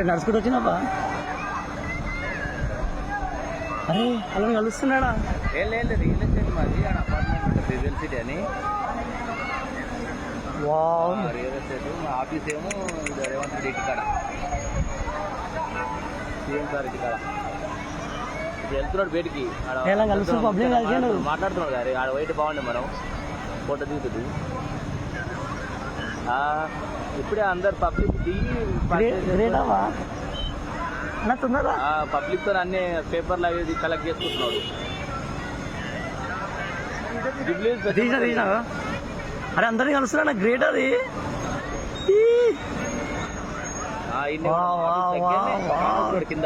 అరే నడుచుకుంటూ వచ్చినావా? అరే అలా కలుస్తున్నాడా? ఏం లేదు, రియల్ ఎస్టేట్ మాది అపార్ట్మెంట్ రిజల్ సిటీ అని. వావ్, రియల్ ఎస్టేట్ మా ఆఫీస్ ఏమో రేవంత్ రెడ్డి ఇంటికాడ, సీఎం సార్ ఇంటికాడ. ఇప్పుడు వెళ్తున్నాడు బయటికి, ఎలా కలుస్తున్నావు? పబ్లిక్ కలిసాడు మాట్లాడుతున్నాడు గారు. ఆడ వైట్ బాగుండే, మనం ఫోటో దిగుతుంది. ఇప్పుడే అందరు పబ్లిక్ దిగి పబ్లిక్ తో అన్ని పేపర్లు అవి కలెక్ట్ చేసుకుంటున్నాడు. అరే అందరినీ కలుస్తున్నా, గ్రేట్ అది. కింద